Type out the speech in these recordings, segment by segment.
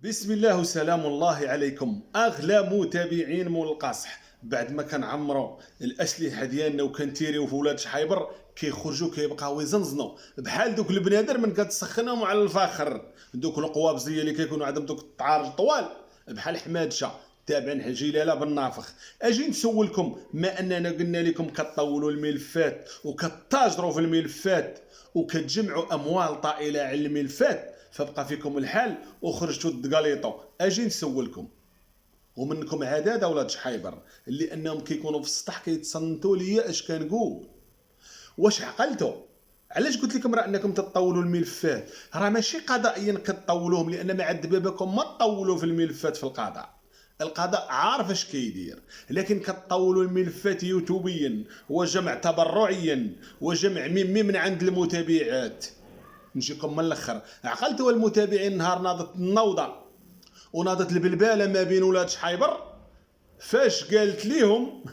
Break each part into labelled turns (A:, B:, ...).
A: بسم الله وسلام الله عليكم اغلى متابعين مول القاصح. بعد ما كنعمروا الاسلحه ديالنا وكنتيريو في ولاد شحيبر كيخرجوا كيبقاو يزنزنوا بحال دوك البنادر من كتسخنهم على الفخر، دوك القوابزيه اللي كيكونوا عندهم دوك الطعارج طوال بحال حماد شاه تابع جلاله بالنافخ. اجي نسولكم، ما اننا قلنا لكم كتطولوا الملفات وكتاجروا في الملفات وكتجمعوا اموال طائله على الملفات، فبقى فيكم الحال وخرجتوا الدقاليطو. اجي نسولكم، ومنكم عداده ولاد شحيبر اللي انهم كيكونوا في السطح كيتصنتوا ليا اش كنقول. واش عقلتوا؟ علاش قلت لكم راه انكم تطولوا الملفات؟ راه ماشي قضائيا كتطولوهم، لان ما عند بابكم ما تطولوا في الملفات في القضاء. القضاء عارف اش كيدير، لكن كتطولوا الملفات يوتوبيا وجمع تبرعيا وجمع ميمي من عند المتابعات. نجيكم من الاخر. عقلتوا المتابعين نهار ناضت النوضه وناضت البلباله ما بين ولاد شحيبر، فاش قالت ليهم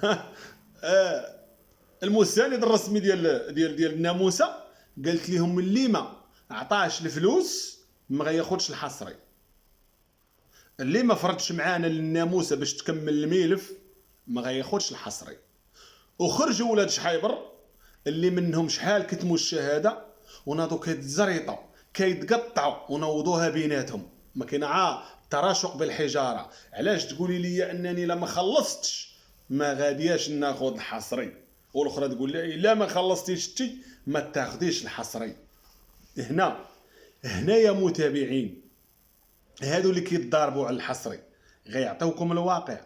A: المساند الرسمي ديال الناموسه، قالت لهم اللي ما عطاش الفلوس ما غياخدش الحصري، اللي ما فرضش معانا للناموسه باش تكمل الملف ما غياخدش الحصري. وخرجوا ولاد شحيبر اللي منهم شحال كتموا الشهاده وناضوا كيتزريطوا كيتقطعوا ونوضوها بيناتهم. ما كاين تراشق بالحجاره. علاش تقولي لي انني لا ما خلصتش ما غادياش ناخذ الحصري، والاخرى تقول لي لا ما خلصتيش تي ما تاخذيش الحصري. هنا يا متابعين، هادو اللي كيتضاربوا على الحصري غيعطيوكم الواقع.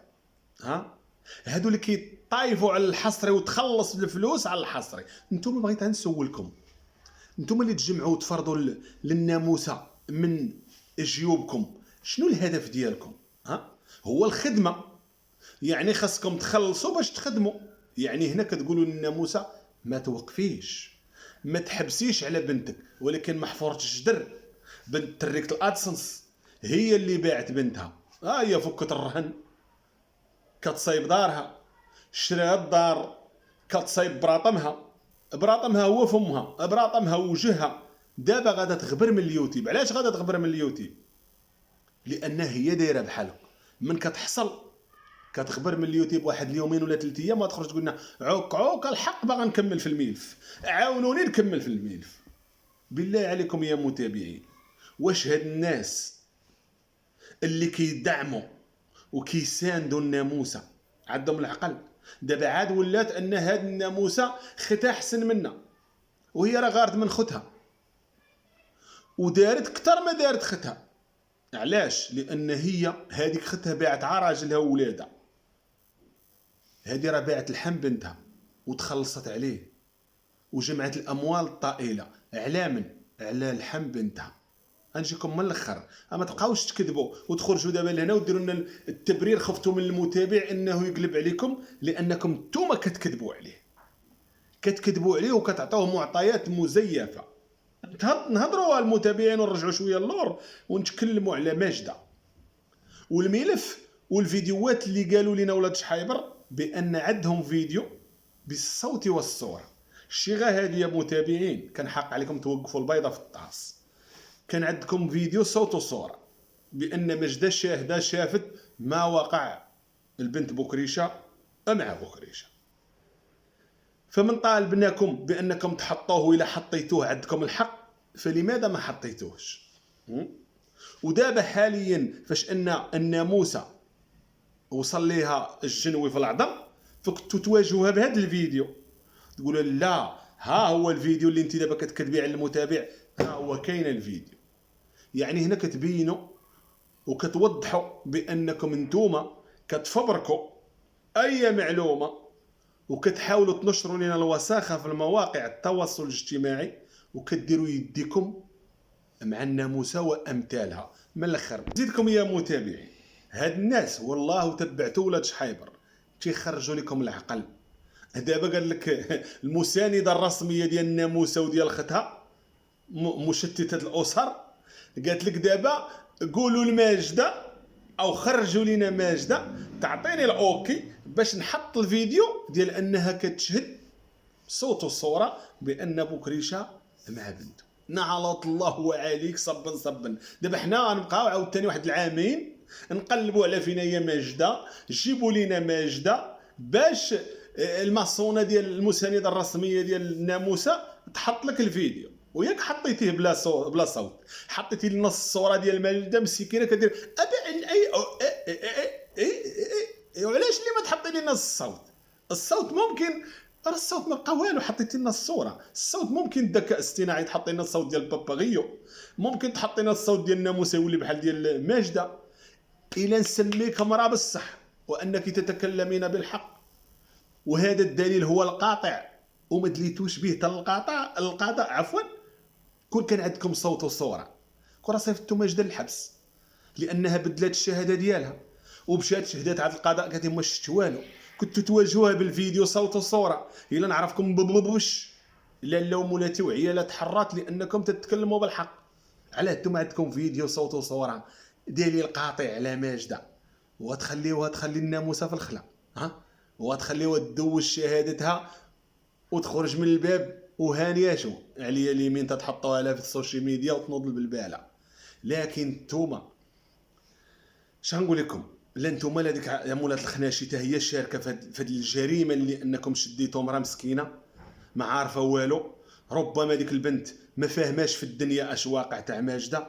A: هادو اللي كيطايفوا على الحصري وتخلص الفلوس على الحصري. نتوما بغيت نسولكم، نتوما اللي تجمعوا وتفرضوا للناموسه من جيوبكم، شنو الهدف ديالكم؟ هو الخدمه، يعني خاصكم تخلصوا باش تخدموا. يعني هنا كتقولوا للناموسه ما توقفيش، ما تحبسيش على بنتك، ولكن ما حفرتش جدر. بنت تريكت الادسنس هي اللي باعت بنتها، هي فكت الرهن كتصايب دارها، شرات الدار كتصايب براطمها هو فمها، براطمها وجهها. دابا غادا تغبر من اليوتيوب. علاش غادا تغبر من اليوتيوب؟ لان هي دايره بحالك، من كتحصل كتغبر من اليوتيوب واحد اليومين ولا 3 ايام وتخرج تقول لنا عوك الحق باغا نكمل في الملف، عاونوني نكمل في الملف. بالله عليكم يا متابعين، واش هاد الناس اللي كيدعموا وكيساندوا الناموسه عندهم العقل؟ دابا عاد ولات ان هاد الناموسه ختها احسن منا، وهي راه غارت من ختها ودارت كتر ما دارت ختها. علاش؟ لان هي هذيك ختها باعت راجلها وولادها، هذه راه باعت لحم بنتها وتخلصت عليه وجمعت الاموال الطائله على من؟ على لحم بنتها. غنجيكم من الاخر، ما تبقاوش تكذبوا وتخرجوا دابا لهنا وديروا لنا التبرير. خفتوا من المتابع انه يقلب عليكم لانكم نتوما كتكذبوا عليه وكتعطوه معطيات مزيفه. نهضروا المتابعين ونرجعوا شويه اللور ونتكلموا على ماجده والملف والفيديوهات اللي قالوا لنا ولاد شحيبر بان عندهم فيديو بالصوت والصوره. الشيغه هذه يا متابعين كان حق عليكم توقفوا البيضه في الطاس. كان عندكم فيديو صوت وصوره بان ماجده شاهده شافت ما وقع البنت بكريشه مع بكريشه. فمن طالبناكم بانكم تحطوه، الى حطيتوه عندكم الحق فلماذا ما حطيتوهش؟ ودابا حاليا فاش ان الناموسه وصل ليها الجنوي في العظم، فكنتوا تواجهوها بهذا الفيديو تقولوا لا ها هو الفيديو اللي انت دابا كتكذبي على المتابع، ها هو كاين الفيديو. يعني هنا كتبينوا وكتوضحوا بانكم نتوما كتفبركوا اي معلومه وكتحاولوا تنشروا لنا الوساخه في المواقع التواصل الاجتماعي وكديروا يديكم مع الناموسه وامثالها. من الاخر نزيدكم يا متابعين، هاد الناس والله تبعتوا ولاد شحيبر تيخرجوا لكم العقل. دابا قال لك المسانده الرسميه ديال الناموسه وديال ختها مشتته الاسر، قالت لك دابا قولوا لماجده او خرجوا لنا ماجده تعطيني الاوكي باش نحط الفيديو ديال انها كتشهد صوت وصوره بان بكريشه مع بنته. نعلط الله وعليك صبا صبا. دابا حنا غنبقاو عاوتاني واحد العامين نقلبوا على فينا هي ماجده، جيبوا لينا ماجده باش الماسونه ديال المسانده الرسميه ديال الناموسه تحط لك الفيديو، وياك حطيتيه بلا صوت بلا صوت، حطيتي لنا الصوره ديال ماجده مسكينه كدير وعلاش اللي ما تحطي لنا الصوت؟ الصوت ممكن، راه الصوت ما بقى والو، حطيتي لنا الصوره. الصوت ممكن الذكاء الاصطناعي تحطي لنا الصوت ديال باباغيو، ممكن تحطي لنا الصوت ديال الناموسه يولي بحال ديال ماجده. الى نسميك امراه بالصح وانك تتكلمين بالحق، وهذا الدليل هو القاطع وما دليتوش به حتى القضاء عفوا، كون كان عندكم صوت وصوره كون صيفطتو ماجده للحبس لانها بدلات الشهاده ديالها ومشات شهدات عند القضاء قالت ما شفت والو. كنتو تواجهوها بالفيديو صوت وصوره، الا نعرفكم ببلبوش لا اللوم ولا توعيه لا تحرات لانكم تتكلموا بالحق. علاه انتم عندكم فيديو صوت وصوره دليل قاطع على ماجده، وتخليوها تخلي الناموسه في الخلا، ها، وتخليوها تدوز شهادتها وتخرج من الباب وهانيه شو عليا اليمين تتحطوها على في السوشيال ميديا وتنوض بالباله. لكن نتوما شنقول لكم، لا نتوما لا ديك يا مولات الخناشي حتى هي شاركه في هذه الجريمه اللي انكم شديتوا مرا مسكينه ما عارفه والو. ربما ديك البنت ما فاهماش في الدنيا اش واقع تاع ماجده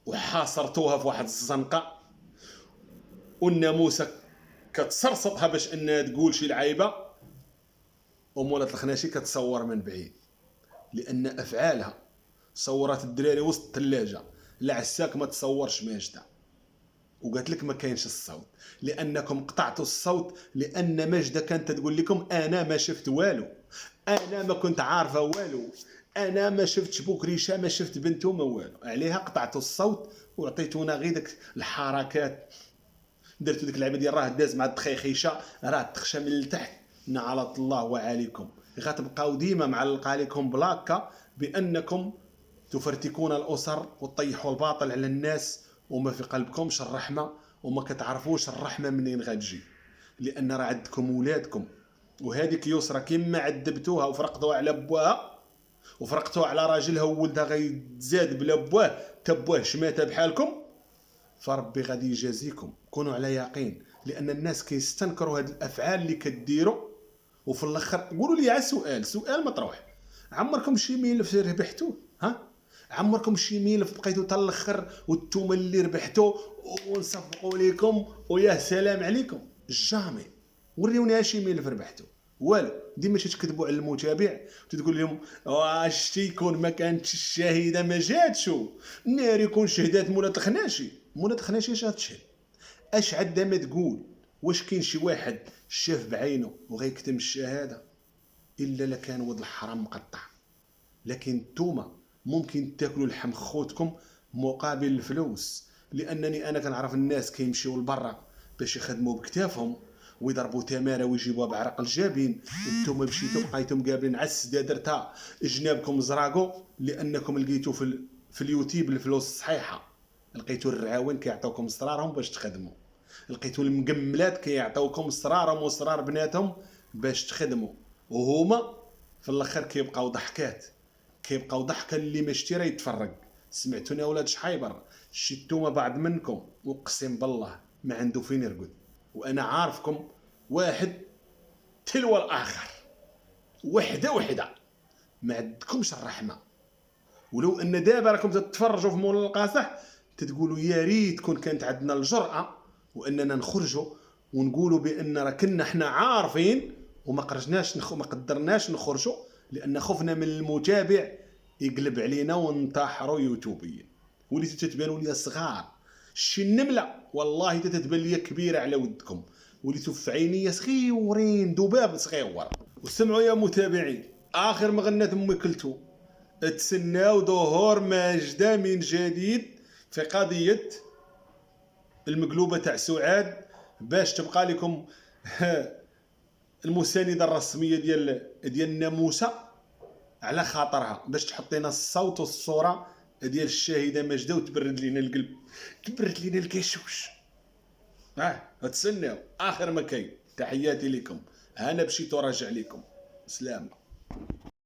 A: وحاصرتوها في واحد الزنقه، والناموسه كتسرسطها باش انها تقول شي لعيبه، ومولات الخناشي كتصور من بعيد لان افعالها صورات الدراري وسط الثلاجه. لا عساك ما تصورش ماجده، وقالت لك ما كاينش الصوت لانكم قطعتوا الصوت، لان ماجده كانت تقول لكم انا ما شفت والو، انا ما كنت عارفه والو، انا ما شفتش بوكريشه، ما شفت بنته ما والو. عليها قطعتوا الصوت وعطيتونا غير داك الحركات، درتو ديك اللعبه ديال راه داز مع التخيخيشه راه تخشى من التحت. نعلط الله وعليكم، غتبقاو ديما معلق عليكم بلاكه بانكم تفرتكون الاسر وتطيحوا الباطل على الناس وما في قلبكمش الرحمه وما كتعرفوش الرحمه منين غتجي، لان راه عندكم ولادكم. وهذيك يسرى كما عذبتوها وفرقتوها على بواها وفرقتوها على راجلها وولدها غيتزاد بلا بواه تبواه شماته بحالكم، فربي غادي يجازيكم. كونوا على يقين، لان الناس كيستنكروا هاد الافعال اللي كديروا. وفي الاخر قولوا لي على سؤال مطروح، عمركم شي ملف ربحتوه؟ ها، عمركم شي ملف بقيتو حتى الاخر وانتوما اللي ربحتوا ونصفقوا لكم ويا سلام عليكم؟ جامي. وريوني شي ملف ربحتوا والو. ديما تكذبوا على المتابع وتقول لهم واش تيكون ما كانتش الشاهده ما جاتش، نار يكون شهدات مولات الخناشي. مولات الخناشي اش غتشهد؟ اش عندها ما تقول؟ واش كاين شي واحد شاف بعينه وغيكتم الشهاده؟ الا لكان ولد الحرام مقطع. لكن نتوما ممكن تاكلوا لحم خوتكم مقابل الفلوس، لانني انا كنعرف الناس كيمشيو لبرا باش يخدموا بكتافهم ويضربوا تماره ويجيبوها بعرق الجابين، وانتم مشيتوا بقيتم قابلين على السدا درتها جنابكم زراقو لانكم لقيتوا في اليوتيوب الفلوس الصحيحه. لقيتوا الرعاون كيعطيوكم صرارهم باش تخدموا، لقيتوا المقملات كيعطيوكم صرارهم وصرار بناتهم باش تخدموا، وهما في الاخر كيبقاو ضحكات، كيبقاو ضحكه اللي ما اشترى يتفرج. سمعتوني يا ولاد شحيبر؟ شتوما بعض منكم اقسم بالله ما عنده فين يرقد، وانا عارفكم واحد تلو الاخر، وحده ما عندكمش الرحمه. ولو ان دابا راكم تتفرجوا في مول القاصح تتقولوا يا ريت كون كانت عندنا الجرأه واننا نخرجوا ونقولوا بان راه كنا حنا عارفين وما خرجناش ما قدرناش نخرجوا لان خفنا من المتابع يقلب علينا ونطاحروا يوتيوبيين. وليتو تتبانوا لي صغار، شي النمله والله تتبان لي كبيره على ودكم، وليتو في عينيا صغيورين ذباب صغيور. وسمعوا يا متابعين، اخر ما غنات امي كلتو، تسناو ظهور ماجده من جديد في قضيه المقلوبه تاع سعاد باش تبقى لكم المسانده الرسميه ديال الناموسه على خاطرها، باش تحط لنا الصوت والصوره ديال الشاهده ماجده وتبرد لنا القلب، تبرد لنا الكشوش. تسناو اخر ما كاين. تحياتي لكم، انا مشيت وراجع لكم. سلامه.